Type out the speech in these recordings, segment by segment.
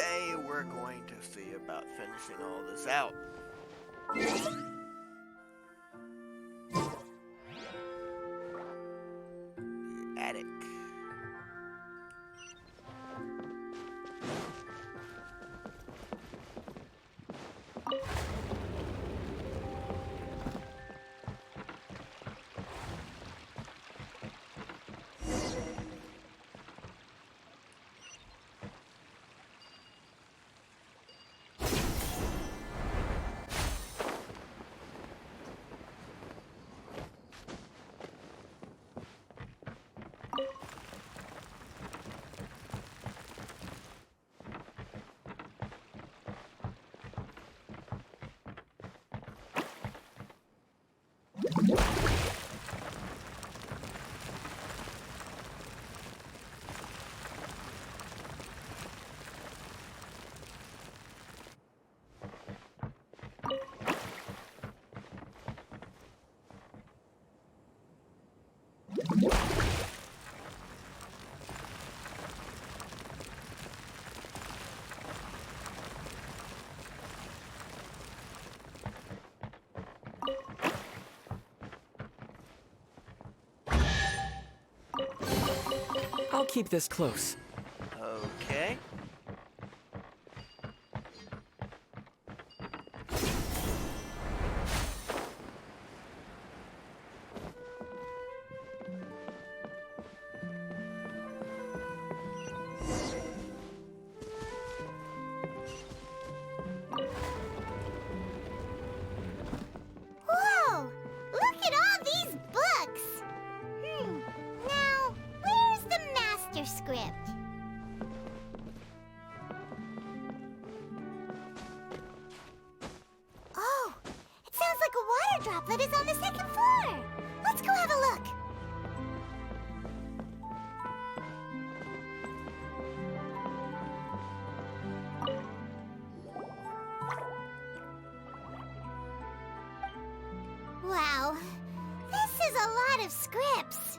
Okay, we're going to see about finishing all this out. The attic. I'll keep this close. Okay. Whoa! Look at all these books! Now, where's the master script? Oh, it sounds like a water droplet is on the second floor. Let's go have a look. Wow, this is a lot of scripts.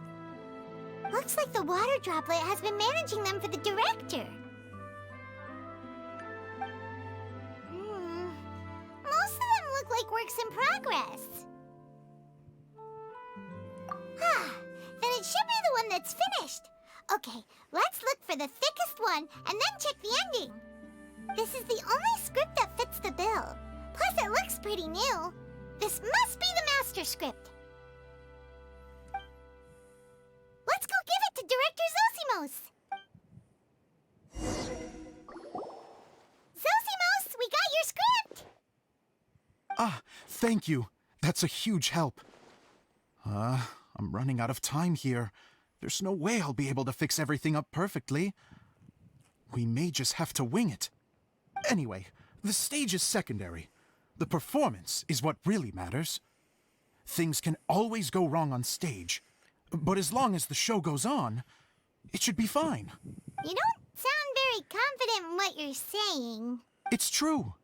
Looks like the water droplet has been managing them for the director. Most of them look like works in progress. Then it should be the one that's finished. Okay, let's look for the thickest one and then check the ending. This is the only script that fits the bill. Plus, it looks pretty new. This must be the master script. Let's go give it to Director Zosimos. Zosimos, we got your script! Ah, thank you. That's a huge help. I'm running out of time here. There's no way I'll be able to fix everything up perfectly. We may just have to wing it. Anyway, the stage is secondary. The performance is what really matters. Things can always go wrong on stage, but as long as the show goes on, it should be fine. You don't sound very confident in what you're saying. It's true.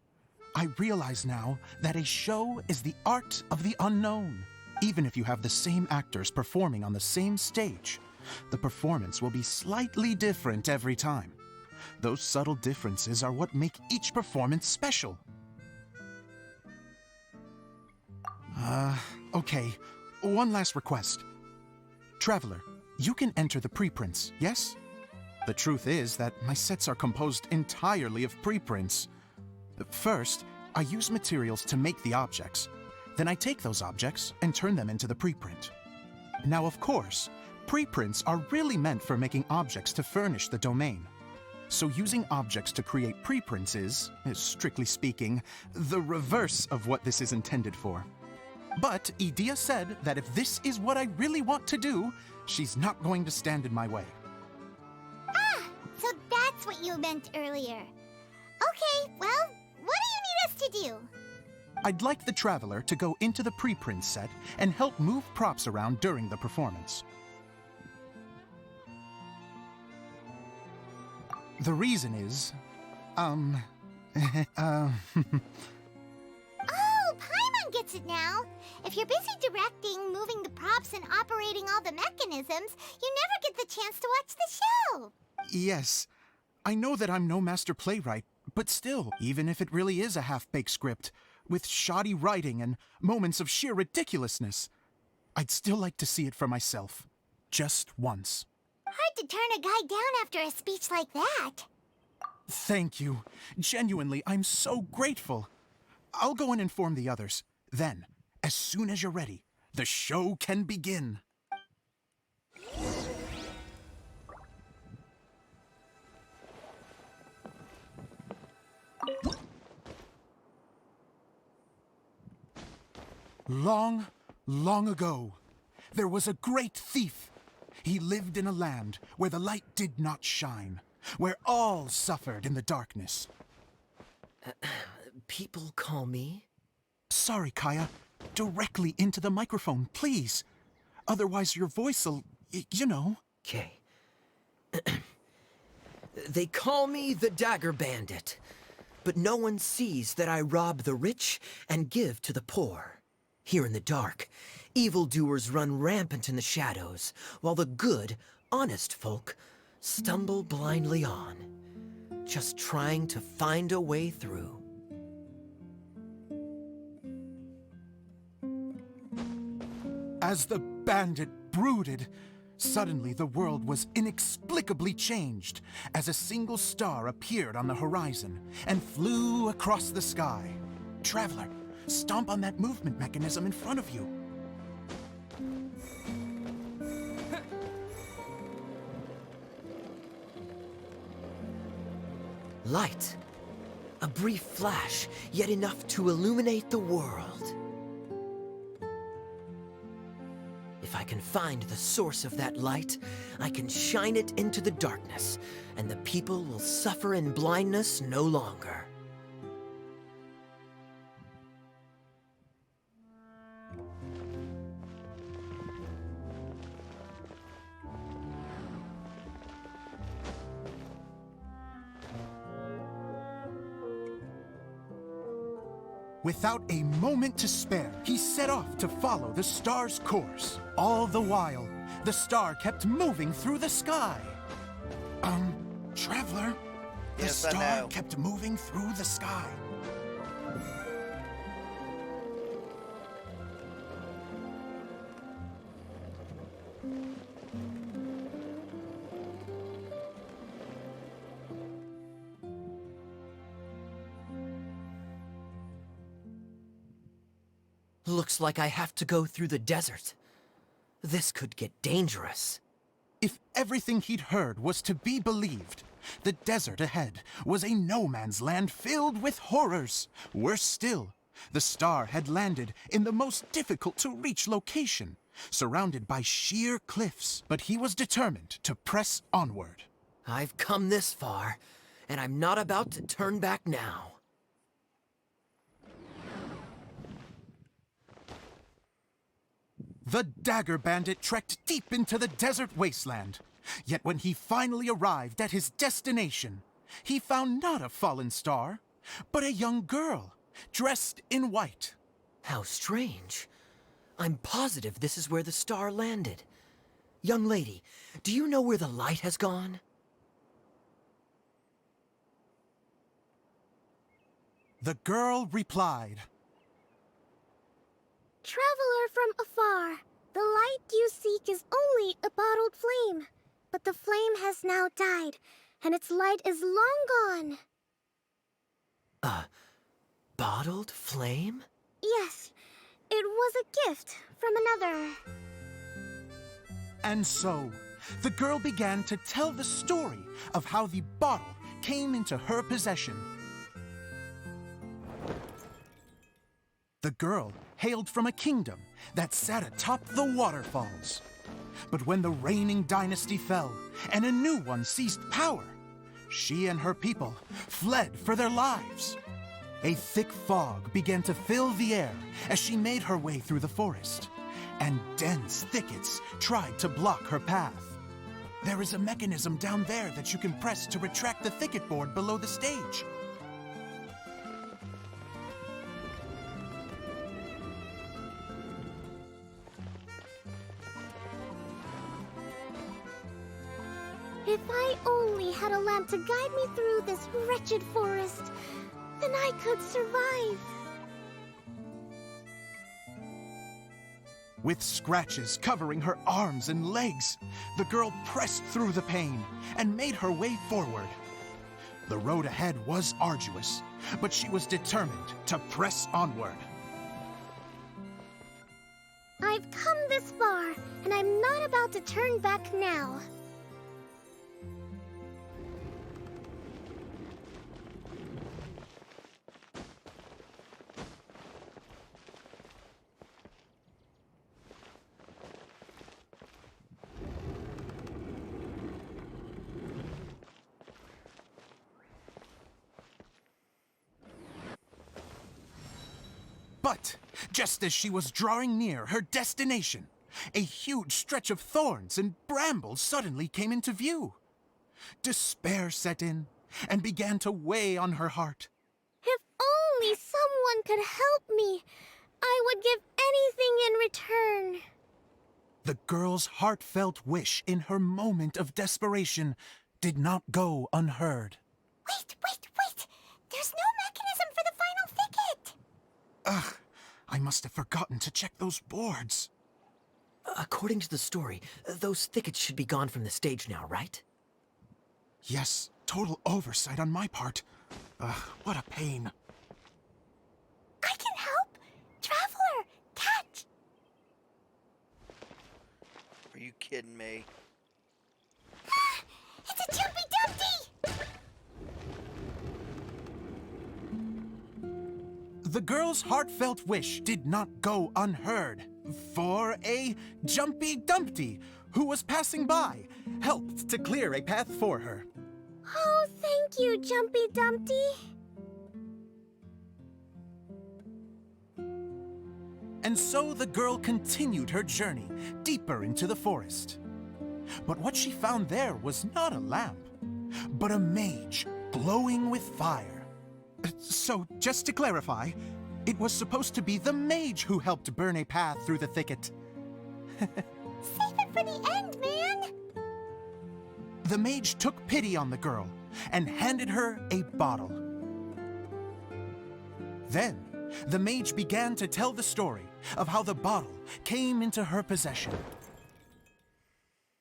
I realize now that a show is the art of the unknown. Even if you have the same actors performing on the same stage, the performance will be slightly different every time. Those subtle differences are what make each performance special. Okay. One last request. Traveler, you can enter the preprints, yes? The truth is that my sets are composed entirely of preprints. First, I use materials to make the objects. Then I take those objects and turn them into the preprint. Now, of course, preprints are really meant for making objects to furnish the domain. So using objects to create preprints is, strictly speaking, the reverse of what this is intended for. But Edea said that if this is what I really want to do, she's not going to stand in my way. So that's what you meant earlier. Okay, well, what do you need us to do? I'd like the Traveler to go into the preprint set and help move props around during the performance. The reason is, Oh, Paimon gets it now. If you're busy directing, moving the props, and operating all the mechanisms, you never get the chance to watch the show. yes, I know that I'm no master playwright, but still, even if it really is a half-baked script, with shoddy writing and moments of sheer ridiculousness, I'd still like to see it for myself. Just once. Hard to turn a guy down after a speech like that. Thank you. Genuinely, I'm so grateful. I'll go and inform the others. Then, as soon as you're ready, the show can begin. Long, long ago, there was a great thief. He lived in a land where the light did not shine, where all suffered in the darkness. People call me? Sorry, Kaya. Directly into the microphone, please. Otherwise your voice'll, you know. Okay. They call me the Dagger Bandit, but no one sees that I rob the rich and give to the poor. Here in the dark, evildoers run rampant in the shadows, while the good, honest folk stumble blindly on, just trying to find a way through. As the bandit brooded, suddenly the world was inexplicably changed as a single star appeared on the horizon and flew across the sky. Traveler, stomp on that movement mechanism in front of you. Light. A brief flash, yet enough to illuminate the world. If I can find the source of that light, I can shine it into the darkness, and the people will suffer in blindness no longer. Without a moment to spare, he set off to follow the star's course. All the while, the star kept moving through the sky. Traveler, the Yes, I star know. kept moving through the sky. Looks like I have to go through the desert. This could get dangerous. If everything he'd heard was to be believed, the desert ahead was a no-man's land filled with horrors. Worse still, the star had landed in the most difficult-to-reach location, surrounded by sheer cliffs. But he was determined to press onward. I've come this far, and I'm not about to turn back now. The Dagger Bandit trekked deep into the desert wasteland. Yet when he finally arrived at his destination, he found not a fallen star, but a young girl, dressed in white. How strange. I'm positive this is where the star landed. Young lady, do you know where the light has gone? The girl replied, Traveler from afar, the light you seek is only a bottled flame. But the flame has now died, and its light is long gone. Bottled flame? Yes, it was a gift from another. And so, the girl began to tell the story of how the bottle came into her possession. The girl hailed from a kingdom that sat atop the waterfalls. But when the reigning dynasty fell and a new one seized power, she and her people fled for their lives. A thick fog began to fill the air as she made her way through the forest, and dense thickets tried to block her path. There is a mechanism down there that you can press to retract the thicket board below the stage. If I only had a lamp to guide me through this wretched forest, then I could survive. With scratches covering her arms and legs, the girl pressed through the pain and made her way forward. The road ahead was arduous, but she was determined to press onward. I've come this far, and I'm not about to turn back now. But just as she was drawing near her destination, a huge stretch of thorns and brambles suddenly came into view. Despair set in and began to weigh on her heart. If only someone could help me, I would give anything in return. The girl's heartfelt wish in her moment of desperation did not go unheard. Wait! There's no mechanism for the final thicket! Ugh, I must have forgotten to check those boards. According to the story, those thickets should be gone from the stage now, right? Yes, total oversight on my part. What a pain. I can help! Traveler, catch! Are you kidding me? It's a Jumpy Dumpty! The girl's heartfelt wish did not go unheard, for a Jumpy Dumpty, who was passing by, helped to clear a path for her. Oh, thank you, Jumpy Dumpty. And so the girl continued her journey deeper into the forest. But what she found there was not a lamp, but a mage glowing with fire. So, just to clarify, it was supposed to be the mage who helped burn a path through the thicket. Save it for the end, man! The mage took pity on the girl and handed her a bottle. Then, the mage began to tell the story of how the bottle came into her possession.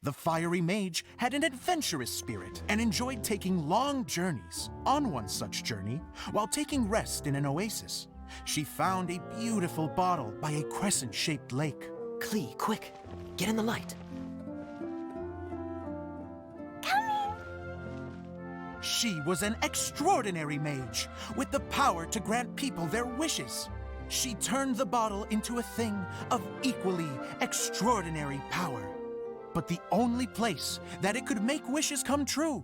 The fiery mage had an adventurous spirit and enjoyed taking long journeys. On one such journey, while taking rest in an oasis, she found a beautiful bottle by a crescent-shaped lake. Klee, quick, get in the light. She was an extraordinary mage, with the power to grant people their wishes. She turned the bottle into a thing of equally extraordinary power. But the only place that it could make wishes come true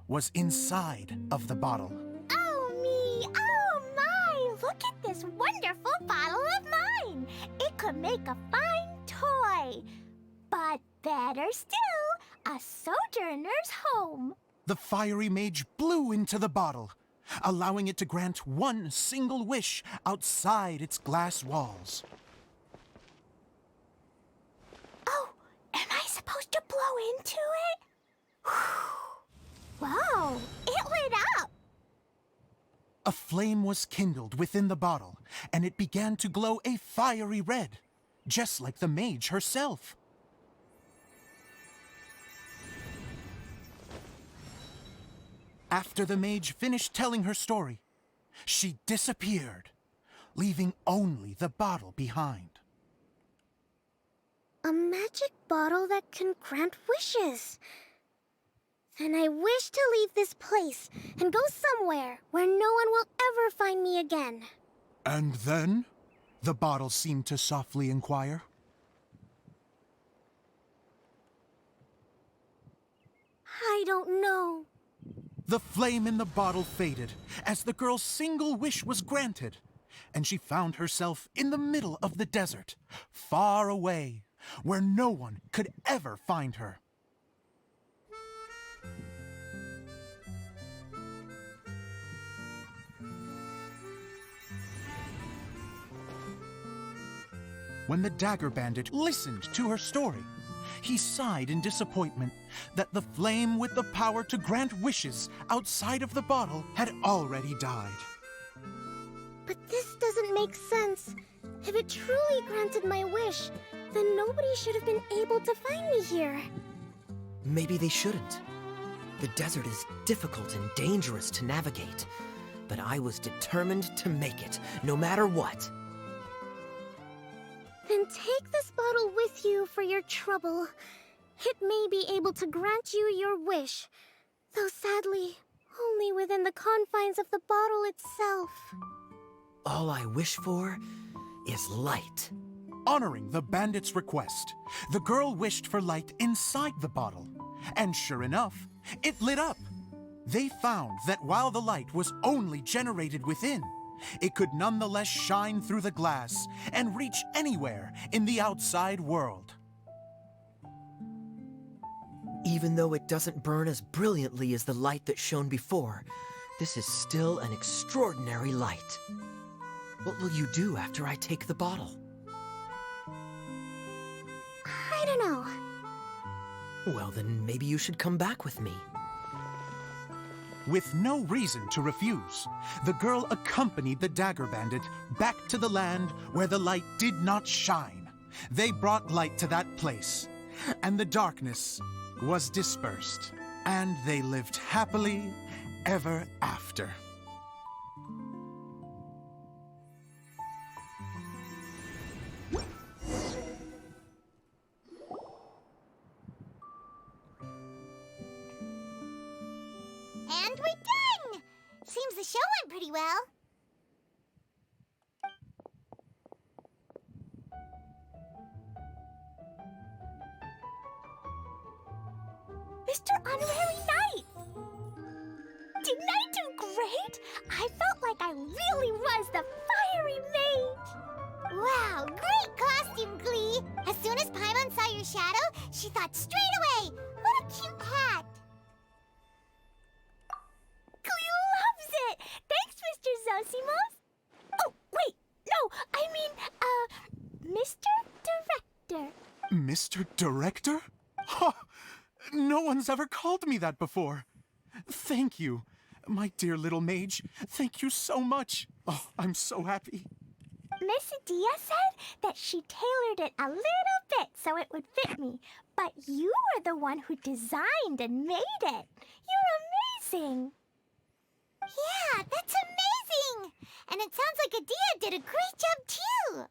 was inside of the bottle. Oh me! Oh my! Look at this wonderful bottle of mine! It could make a fine toy! But better still, a sojourner's home! The fiery mage blew into the bottle, allowing it to grant one single wish outside its glass walls. Oh, am I supposed to blow into it? Wow, it lit up! A flame was kindled within the bottle, and it began to glow a fiery red, just like the mage herself. After the mage finished telling her story, she disappeared, leaving only the bottle behind. A magic bottle that can grant wishes. Then I wish to leave this place and go somewhere where no one will ever find me again. And then? The bottle seemed to softly inquire. I don't know. The flame in the bottle faded as the girl's single wish was granted, and she found herself in the middle of the desert, far away, where no one could ever find her. When the Dagger Bandit listened to her story, he sighed in disappointment that the flame with the power to grant wishes outside of the bottle had already died. But this doesn't make sense. If it truly granted my wish, then nobody should have been able to find me here. Maybe they shouldn't. The desert is difficult and dangerous to navigate, but I was determined to make it, no matter what. Then take this bottle with you for your trouble. It may be able to grant you your wish, though sadly, only within the confines of the bottle itself. All I wish for is light. Honoring the bandit's request, the girl wished for light inside the bottle, and sure enough, it lit up. They found that while the light was only generated within, it could nonetheless shine through the glass and reach anywhere in the outside world. Even though it doesn't burn as brilliantly as the light that shone before, this is still an extraordinary light. What will you do after I take the bottle? I don't know. Well, then maybe you should come back with me. With no reason to refuse, the girl accompanied the Dagger Bandit back to the land where the light did not shine. They brought light to that place, and the darkness was dispersed, and they lived happily ever after. And we're done! Seems the show went pretty well. Mr. Honorary Knight! Didn't I do great? I felt like I really was the fiery mage! Wow, great costume, Klee! As soon as Paimon saw your shadow, she thought straight away, what a cute hat! Klee loves it! Thanks, Mr. Zosimos! Oh, wait, no, I mean, Mr. Director. Mr. Director? Ha! No one's ever called me that before. Thank you, my dear little mage. Thank you so much. Oh, I'm so happy. Miss Dia said that she tailored it a little bit so it would fit me, but you were the one who designed and made it. You're amazing. Yeah, that's amazing! And it sounds like Adia did a great job, too!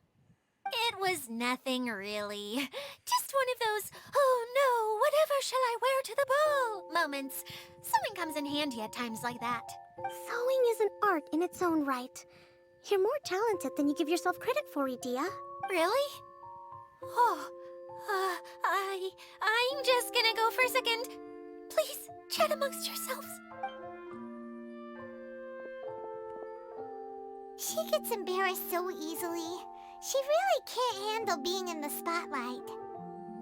It was nothing, really. Just one of those, oh no, whatever shall I wear to the ball moments. Sewing comes in handy at times like that. Sewing is an art in its own right. You're more talented than you give yourself credit for, Dia. Really? Oh, I'm just gonna go for a second. Please, chat amongst yourselves. She gets embarrassed so easily. She really can't handle being in the spotlight.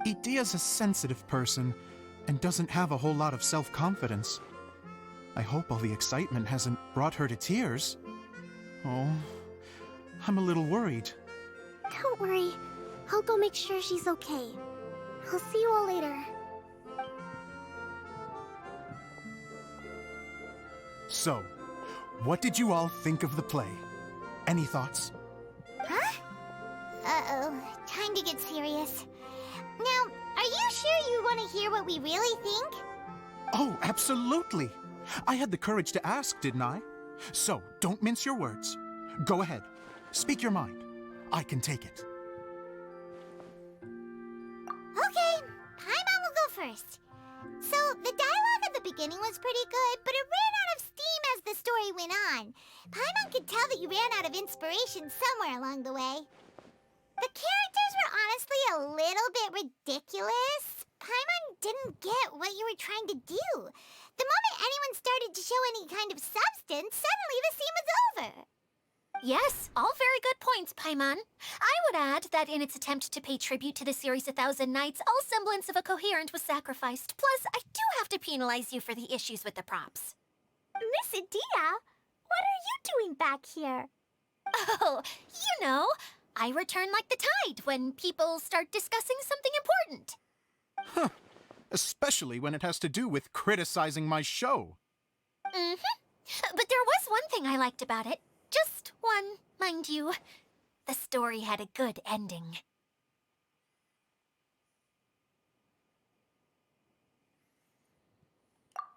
Idia's a sensitive person and doesn't have a whole lot of self-confidence. I hope all the excitement hasn't brought her to tears. Oh, I'm a little worried. Don't worry. I'll go make sure she's okay. I'll see you all later. So, what did you all think of the play? Any thoughts? Huh? Uh-oh, time to get serious. Now, are you sure you want to hear what we really think? Oh, absolutely. I had the courage to ask, didn't I? So, don't mince your words. Go ahead. Speak your mind. I can take it. Okay, Paimon will go first. So, the dialogue at the beginning was pretty good, but it ran out of steam as the story went on. Paimon could tell that you ran out of inspiration somewhere along the way. The characters were honestly a little bit ridiculous. Paimon didn't get what you were trying to do. The moment anyone started to show any kind of substance, suddenly the scene was over. Yes, all very good points, Paimon. I would add that in its attempt to pay tribute to the series 1,000 Nights, all semblance of a coherent was sacrificed. Plus, I do have to penalize you for the issues with the props. Miss Dia, what are you doing back here? Oh, you know, I return like the tide when people start discussing something important. Huh. Especially when it has to do with criticizing my show. But there was one thing I liked about it. Just one, mind you. The story had a good ending.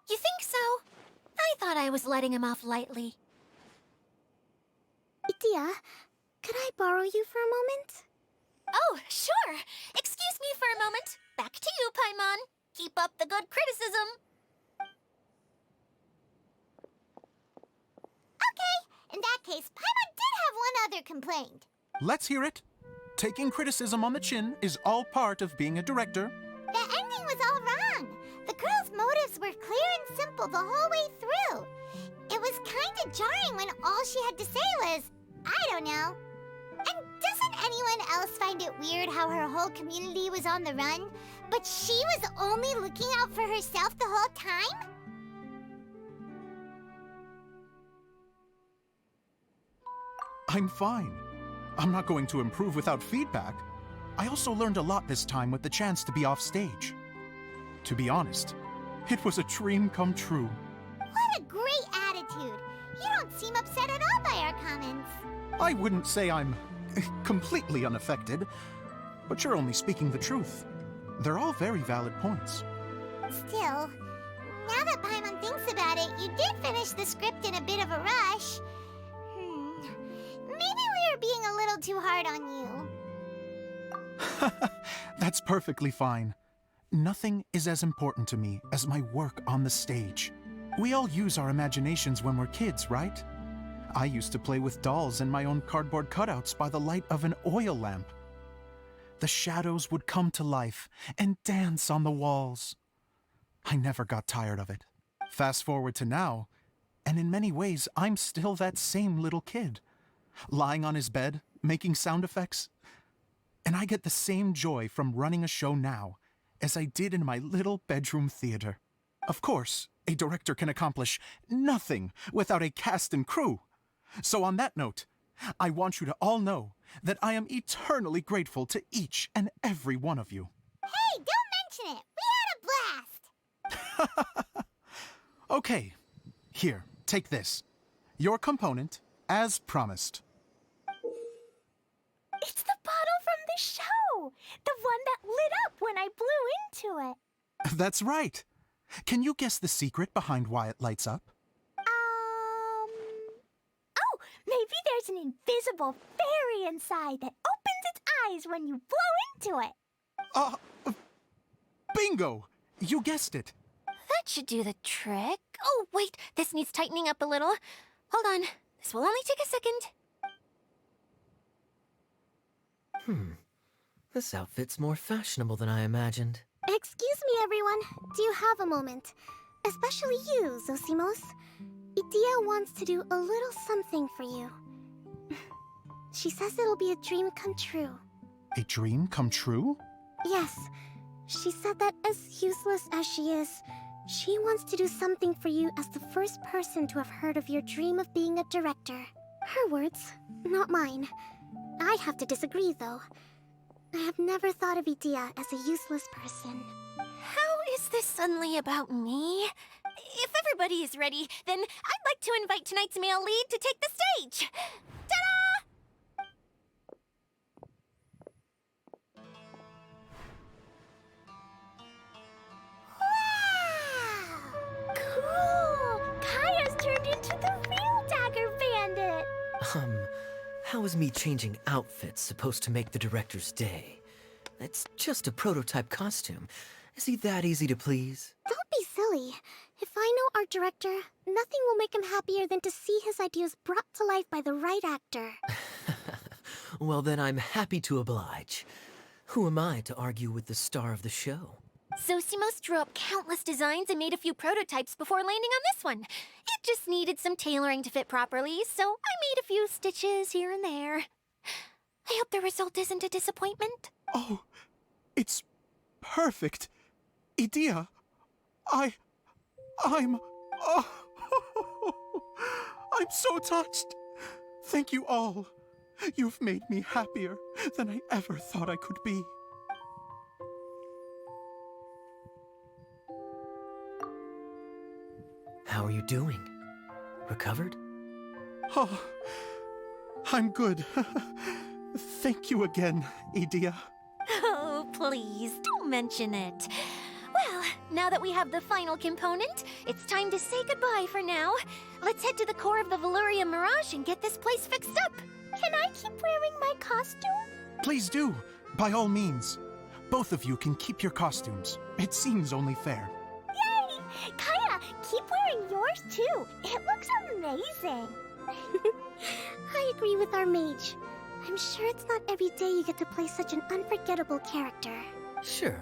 You think so? I thought I was letting him off lightly. Itia, could I borrow you for a moment? Oh, sure. Excuse me for a moment. Back to you, Paimon. Keep up the good criticism. Okay, in that case, Paimon did have one other complaint. Let's hear it. Taking criticism on the chin is all part of being a director. The ending was all wrong. The girl's motives were clear and simple the whole way through. It was kinda jarring when all she had to say was, I don't know. And doesn't anyone else find it weird how her whole community was on the run, but she was only looking out for herself the whole time? I'm fine. I'm not going to improve without feedback. I also learned a lot this time with the chance to be off stage. To be honest, it was a dream come true. What a great attitude. You don't seem upset at all by our comments. I wouldn't say I'm completely unaffected, but you're only speaking the truth. They're all very valid points. Still, now that Paimon thinks about it, you did finish the script in a bit of a rush. Maybe we were being a little too hard on you. That's perfectly fine. Nothing is as important to me as my work on the stage. We all use our imaginations when we're kids, right? I used to play with dolls and my own cardboard cutouts by the light of an oil lamp. The shadows would come to life and dance on the walls. I never got tired of it. Fast forward to now, and in many ways, I'm still that same little kid, lying on his bed, making sound effects. And I get the same joy from running a show now as I did in my little bedroom theater. Of course, a director can accomplish nothing without a cast and crew. So on that note, I want you to all know that I am eternally grateful to each and every one of you. Hey, don't mention it. We had a blast. Okay, here, take this. Your component, as promised. It's the bottle from the show! The one that lit up when I blew into it. That's right. Can you guess the secret behind why it lights up? Oh, maybe there's an invisible fairy inside that opens its eyes when you blow into it. Bingo! You guessed it. That should do the trick. Oh, wait, this needs tightening up a little. Hold on, this will only take a second. This outfit's more fashionable than I imagined. Excuse me, everyone. Do you have a moment? Especially you, Zosimos. Itia wants to do a little something for you. She says it'll be a dream come true. A dream come true? Yes. She said that as useless as she is, she wants to do something for you as the first person to have heard of your dream of being a director. Her words, not mine. I have to disagree, though. I have never thought of Itia as a useless person. How is this suddenly about me? If everybody is ready, then I'd like to invite tonight's male lead to take the stage. Ta-da! Wow! Cool! Kaya's turned into the real Dagger Bandit! How is me changing outfits supposed to make the director's day? It's just a prototype costume. Is he that easy to please? Don't be silly. If I know our director, nothing will make him happier than to see his ideas brought to life by the right actor. Well, then I'm happy to oblige. Who am I to argue with the star of the show? Zosimos drew up countless designs and made a few prototypes before landing on this one. It just needed some tailoring to fit properly, so I made a few stitches here and there. I hope the result isn't a disappointment. Oh, it's perfect. Itia, I'm so touched. Thank you all. You've made me happier than I ever thought I could be. How are you doing? Recovered? Oh, I'm good. Thank you again, Edea. Oh, please, don't mention it. Well, now that we have the final component, it's time to say goodbye for now. Let's head to the core of the Valyria Mirage and get this place fixed up. Can I keep wearing my costume? Please do, by all means. Both of you can keep your costumes. It seems only fair. Yay! Kaya, keep wearing yours too. It looks amazing. I agree with our mage. I'm sure it's not every day you get to play such an unforgettable character. Sure.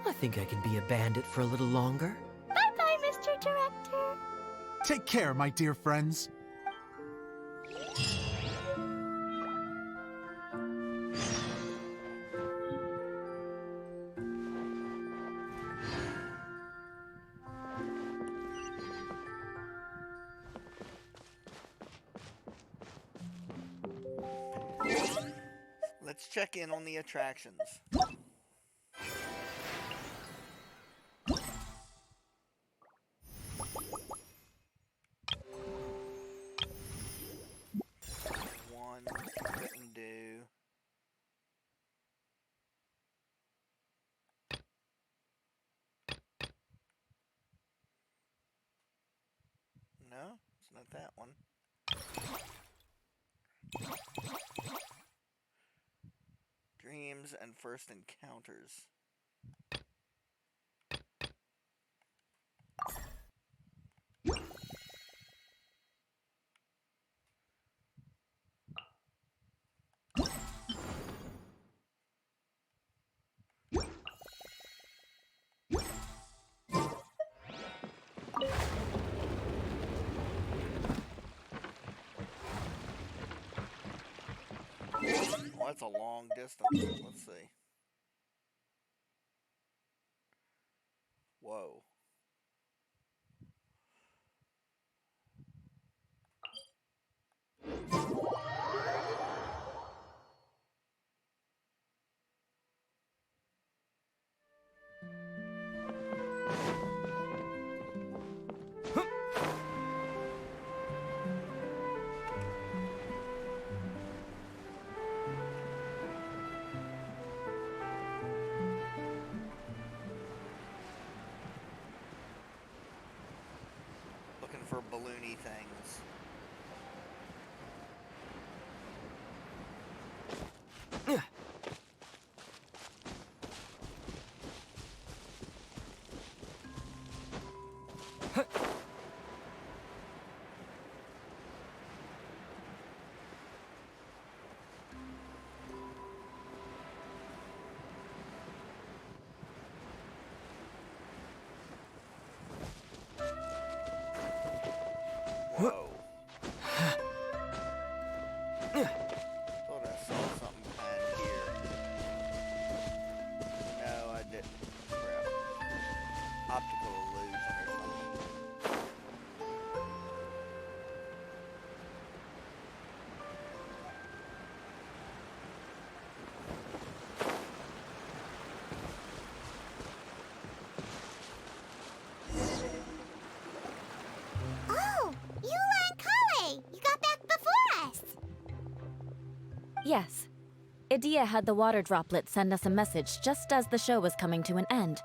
I think I can be a bandit for a little longer. Bye-bye, Mr. Director. Take care, my dear friends. Let's check in on the attractions. One couldn't do. No, it's not that one. Dreams and first encounters. Oh, that's a long distance. Let's see. Whoa. Looking for balloony things. Whoa. Thought I saw something behind here. No, I didn't. Crap. Optical illusion or something. Oh, Eula and Klee! You got back before us! Yes. Edea had the water droplet send us a message just as the show was coming to an end,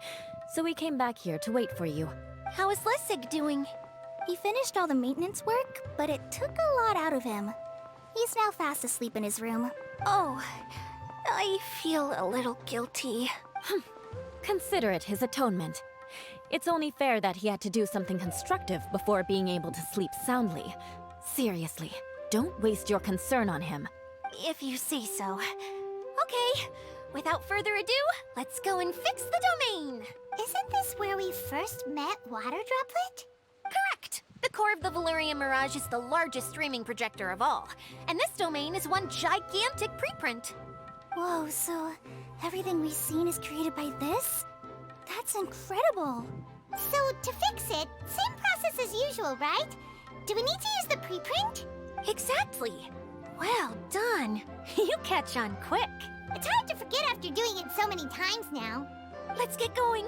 so we came back here to wait for you. How is Lessig doing? He finished all the maintenance work, but it took a lot out of him. He's now fast asleep in his room. Oh, I feel a little guilty. Consider it his atonement. It's only fair that he had to do something constructive before being able to sleep soundly. Seriously, don't waste your concern on him. If you say so. Okay, without further ado, let's go and fix the domain. Isn't this where we first met Water Droplet? Correct. The core of the Valyria Mirage is the largest streaming projector of all, and this domain is one gigantic preprint. Whoa, so everything we've seen is created by this? That's incredible. So to fix it, same process as usual, right? Do we need to use the preprint? Exactly. Well done. You catch on quick. It's hard to forget after doing it so many times now. Let's get going.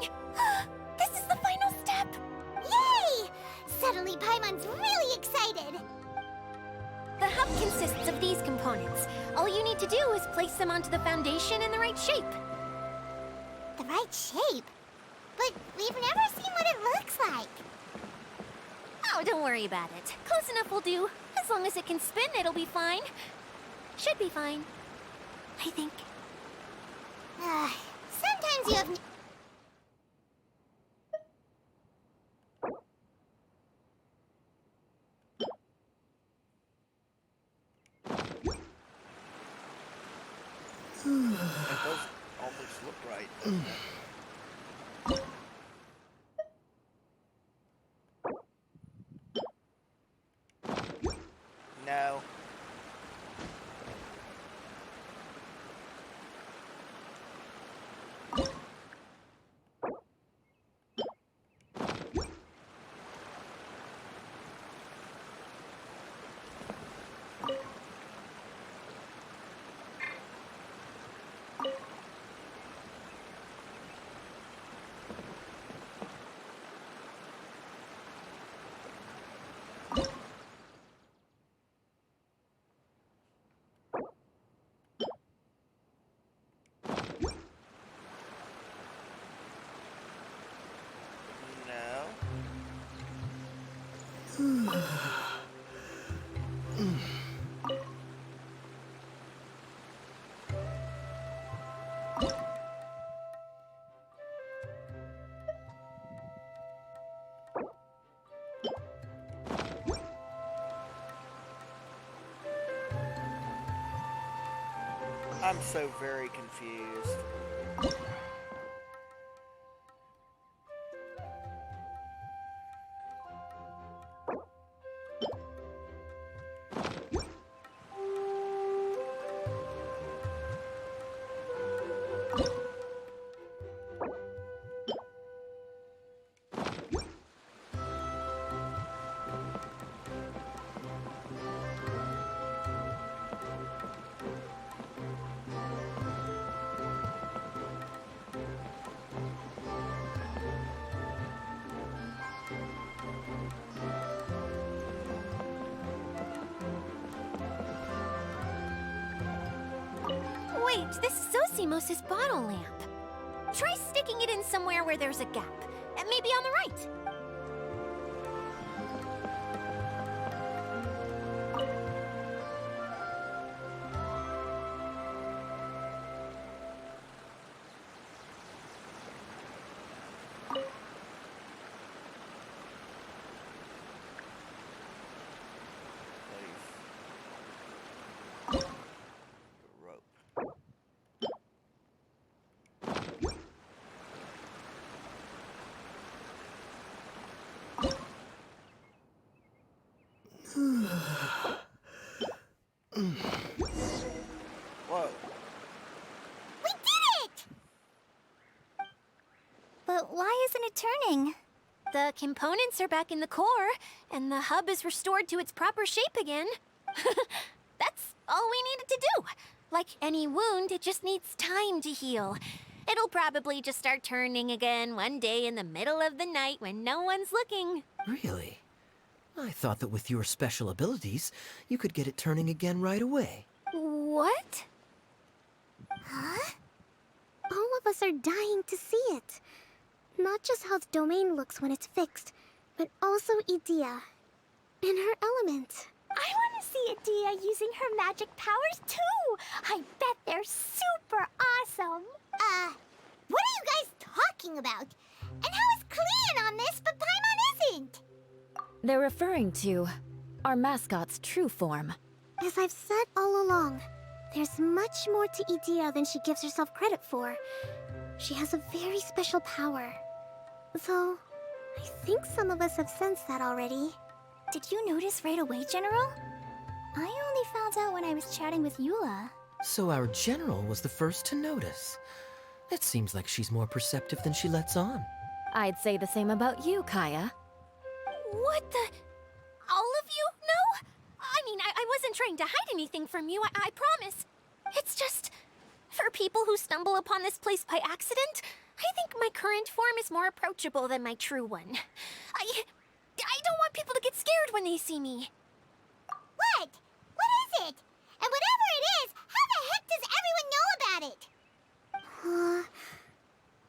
This is the final step. Yay! Suddenly Paimon's really excited. The hub consists of these components. All you need to do is place them onto the foundation in the right shape. The right shape? But we've never seen what it looks like. Oh, don't worry about it. Close enough will do. As long as it can spin, it'll be fine. Should be fine. I think. Sometimes you have... It does almost look right. No. I'm so very confused. Wait, this is Zosimos' bottle lamp. Try sticking it in somewhere where there's a gap. Maybe on the right. Place the rope. Whoa. We did it! But why isn't it turning? The components are back in the core, and the hub is restored to its proper shape again. That's all we needed to do. Like any wound, it just needs time to heal. It'll probably just start turning again one day in the middle of the night when no one's looking. Really? I thought that with your special abilities, you could get it turning again right away. What? Huh? All of us are dying to see it. Not just how the domain looks when it's fixed, but also Edea. In her element. I want to see Edea using her magic powers too! I bet they're super awesome! What are you guys talking about? And how is Klee in on this, but Paimon isn't? They're referring to our mascot's true form. As I've said all along, there's much more to Edea than she gives herself credit for. She has a very special power. Though, I think some of us have sensed that already. Did you notice right away, General? I only found out when I was chatting with Eula. So our general was the first to notice. It seems like she's more perceptive than she lets on. I'd say the same about you, Kaya. What the? All of you? No? I mean, I wasn't trying to hide anything from you, I promise. It's just, for people who stumble upon this place by accident, I think my current form is more approachable than my true one. I don't want people to get scared. scared when they see me. What? What is it? And whatever it is, how the heck does everyone know about it?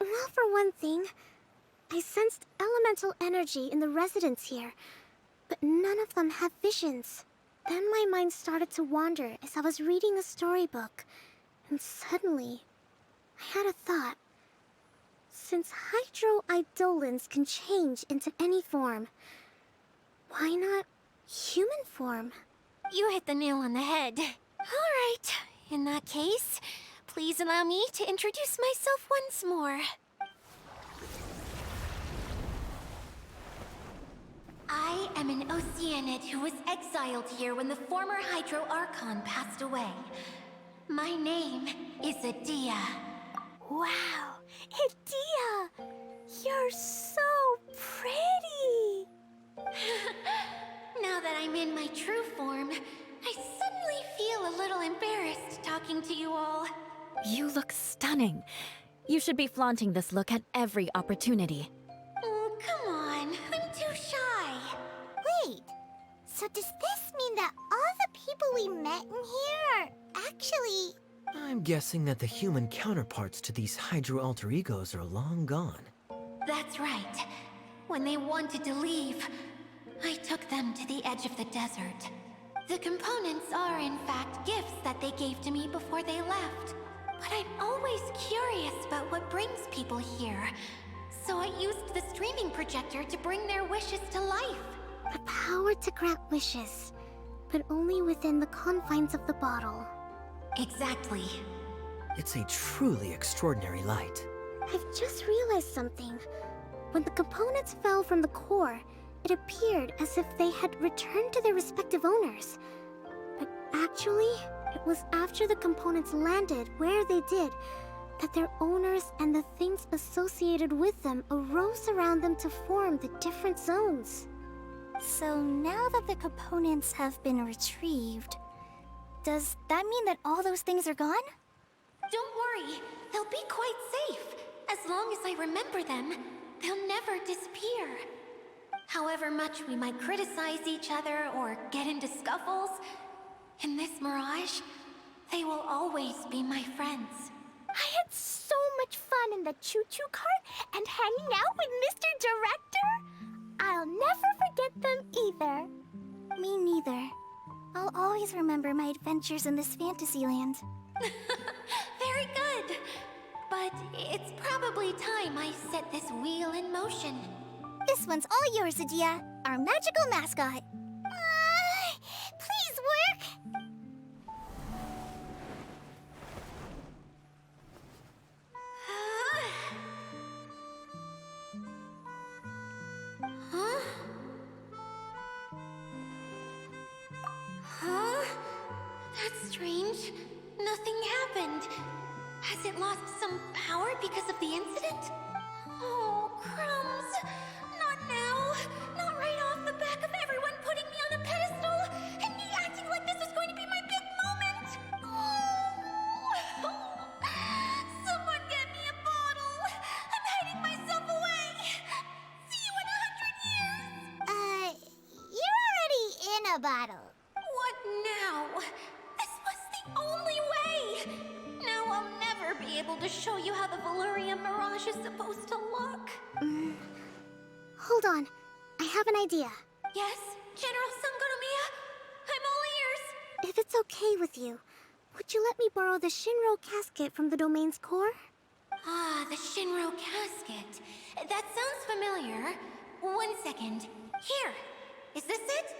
Well, for one thing, I sensed elemental energy in the residents here, but none of them have visions. Then my mind started to wander as I was reading a storybook, and suddenly, I had a thought. Since hydro-eidolons can change into any form, why not human form? You hit the nail on the head. All right. In that case, please allow me to introduce myself once more. I am an Oceanid who was exiled here when the former Hydro Archon passed away. My name is Adia. Wow, Adia! You're so pretty! Now that I'm in my true form, I suddenly feel a little embarrassed talking to you all. You look stunning. You should be flaunting this look at every opportunity. Oh, come on. I'm too shy. Wait, so does this mean that all the people we met in here are actually... I'm guessing that the human counterparts to these Hydro alter egos are long gone. That's right. When they wanted to leave, I took them to the edge of the desert. The components are, in fact, gifts that they gave to me before they left. But I'm always curious about what brings people here. So I used the streaming projector to bring their wishes to life. The power to grant wishes, but only within the confines of the bottle. Exactly. It's a truly extraordinary light. I've just realized something. When the components fell from the core, it appeared as if they had returned to their respective owners. But actually, it was after the components landed where they did that their owners and the things associated with them arose around them to form the different zones. So now that the components have been retrieved, does that mean that all those things are gone? Don't worry, they'll be quite safe. As long as I remember them, they'll never disappear. However much we might criticize each other or get into scuffles, in this mirage, they will always be my friends. I had so much fun in the choo-choo cart and hanging out with Mr. Director. I'll never forget them either. Me neither. I'll always remember my adventures in this fantasy land. Very good. But it's probably time I set this wheel in motion. This one's all yours, Adia, our magical mascot. Please work! Huh? Huh? That's strange. Nothing happened. Has it lost some power because of the incident? Oh, crumbs. Not now. Not right off the back of everyone putting me on a pedestal and me acting like this was going to be my big moment. Oh. Someone get me a bottle. I'm hiding myself away. See you in 100 years. You're already in a bottle. What now? This was the only way. Now I'll never be able to show you how the Valurian Mirage is supposed to look. Hold on, I have an idea. Yes, General Sangonomiya? I'm all ears. If it's okay with you, would you let me borrow the Shinro casket from the domain's core? Ah, the Shinro casket. That sounds familiar. 1 second. Here. Is this it?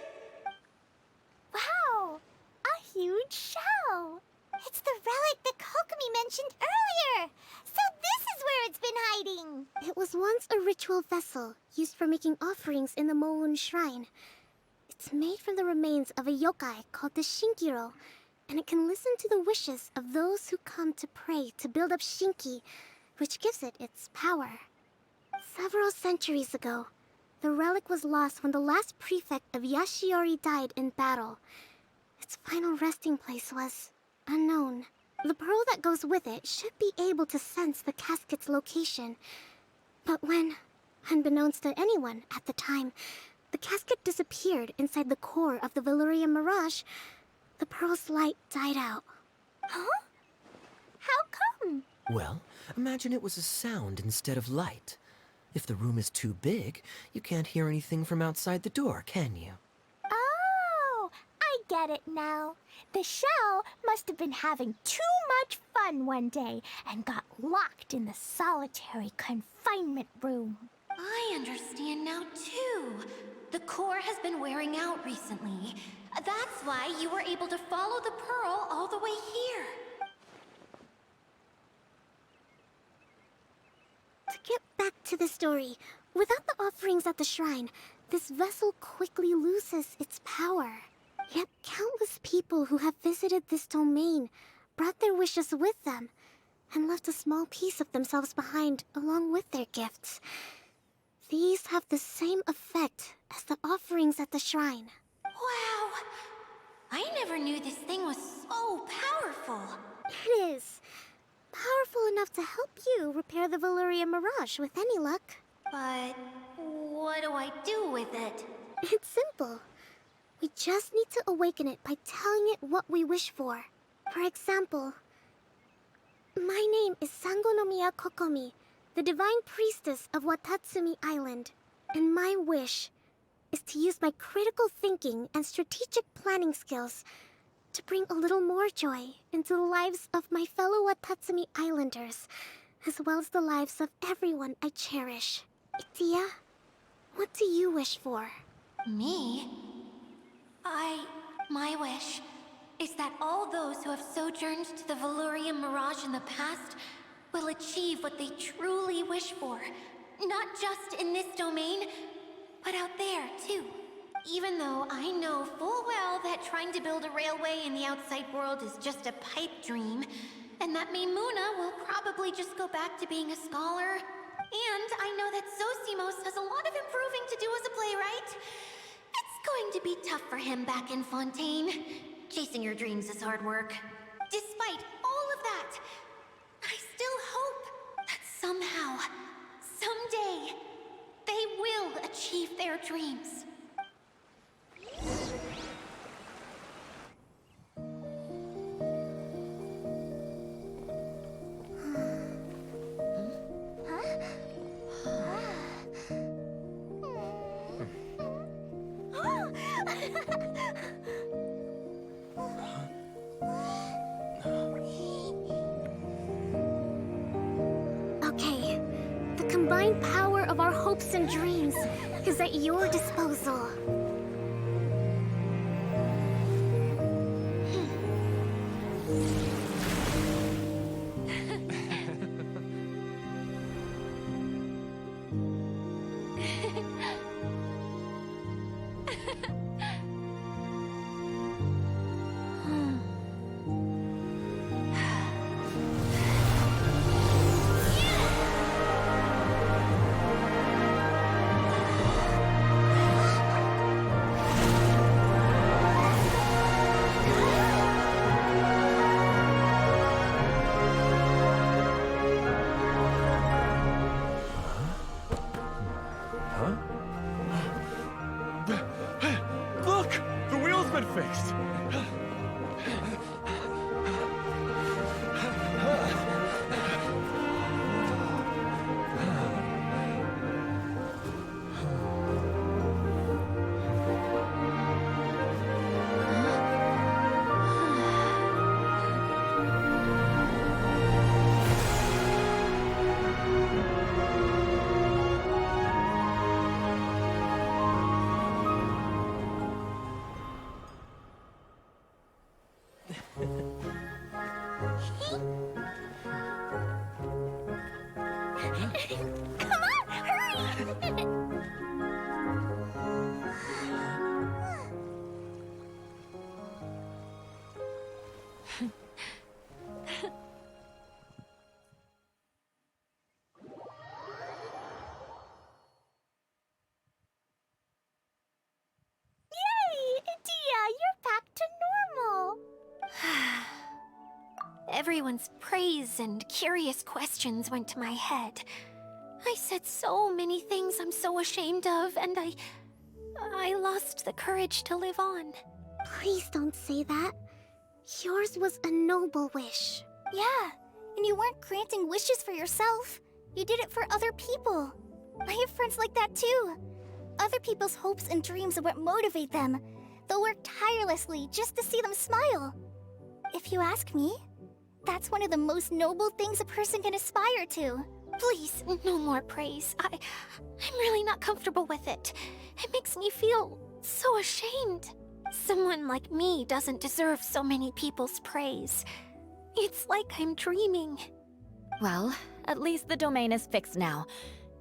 Wow! A huge shell! It's the relic that Kokomi mentioned earlier! So this is where it's been hiding! It was once a ritual vessel used for making offerings in the Moon Shrine. It's made from the remains of a yokai called the Shinkiro, and it can listen to the wishes of those who come to pray to build up Shinki, which gives it its power. Several centuries ago, the relic was lost when the last prefect of Yashiori died in battle. Its final resting place was unknown. The pearl that goes with it should be able to sense the casket's location. But when, unbeknownst to anyone at the time, the casket disappeared inside the core of the Valyrian Mirage, the pearl's light died out. Huh? How come? Well, imagine it was a sound instead of light. If the room is too big, you can't hear anything from outside the door, can you? Oh, I get it now. The shell must have been having too much fun one day and got locked in the solitary confinement room. I understand now, too. The core has been wearing out recently. That's why you were able to follow the pearl all the way here. To get back to the story, without the offerings at the shrine, this vessel quickly loses its power. Yet countless people who have visited this domain brought their wishes with them and left a small piece of themselves behind along with their gifts. These have the same effect as the offerings at the shrine. Wow! I never knew this thing was so powerful. It is. Powerful enough to help you repair the Valyrian Mirage with any luck. But what do I do with it? It's simple. We just need to awaken it by telling it what we wish for. For example, my name is Sangonomiya Kokomi, the divine priestess of Watatsumi Island. And my wish is to use my critical thinking and strategic planning skills to bring a little more joy into the lives of my fellow Watatsumi Islanders, as well as the lives of everyone I cherish. Itia, what do you wish for? Me? My wish is that all those who have sojourned to the Valyrian Mirage in the past will achieve what they truly wish for. Not just in this domain, but out there, too. Even though I know full well that trying to build a railway in the outside world is just a pipe dream, and that Maimuna will probably just go back to being a scholar. And I know that Zosimos has a lot of improving to do as a playwright. It's going to be tough for him back in Fontaine. Chasing your dreams is hard work. Despite all of that, I still hope that somehow, someday, they will achieve their dreams. Okay, the combined power of our hopes and dreams is at your disposal. Look! The wheel's been fixed! Come on, hurry! Yay! Dia, you're back to normal! Everyone's praise and curious questions went to my head. I said so many things I'm so ashamed of, and I I lost the courage to live on. Please don't say that. Yours was a noble wish. Yeah, and you weren't granting wishes for yourself. You did it for other people. I have friends like that too. Other people's hopes and dreams are what motivate them. They'll work tirelessly just to see them smile. If you ask me, that's one of the most noble things a person can aspire to. Please, no more praise. I'm really not comfortable with it. It makes me feel so ashamed. Someone like me doesn't deserve so many people's praise. It's like I'm dreaming. Well, at least the domain is fixed now,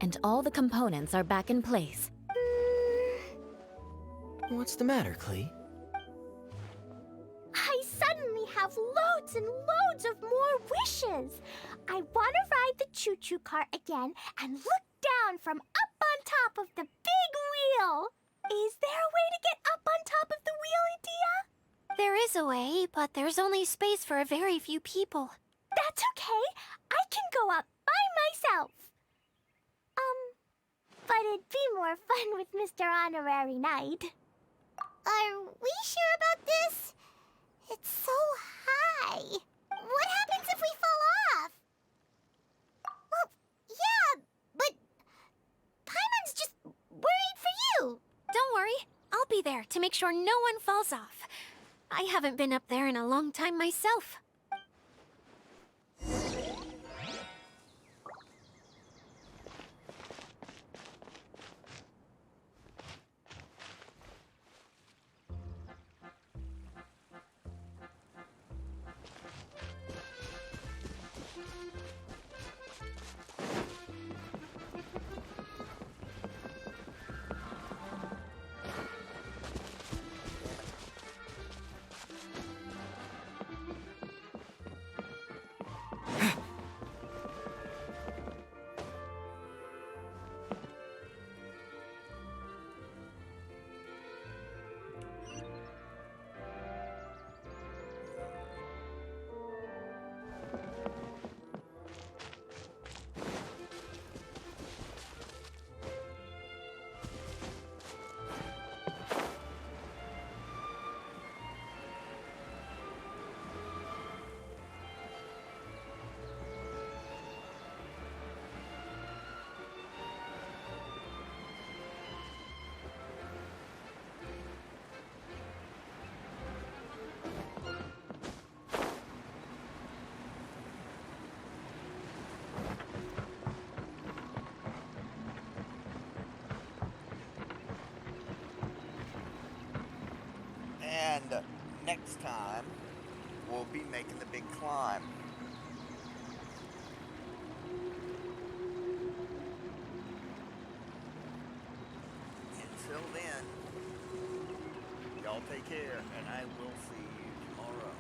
and all the components are back in place. What's the matter, Klee? I suddenly have loads and loads of more wishes. I want to ride the choo-choo cart again and look down from up on top of the big wheel. Is there a way to get up on top of the wheel, Edea? There is a way, but there's only space for a very few people. That's okay. I can go up by myself. But it'd be more fun with Mr. Honorary Knight. Are we sure about this? It's so high. What happens if we fall off? Well, yeah, but Paimon's just worried for you. Don't worry, I'll be there to make sure no one falls off. I haven't been up there in a long time myself. And next time, we'll be making the big climb. Until then, y'all take care, and I will see you tomorrow.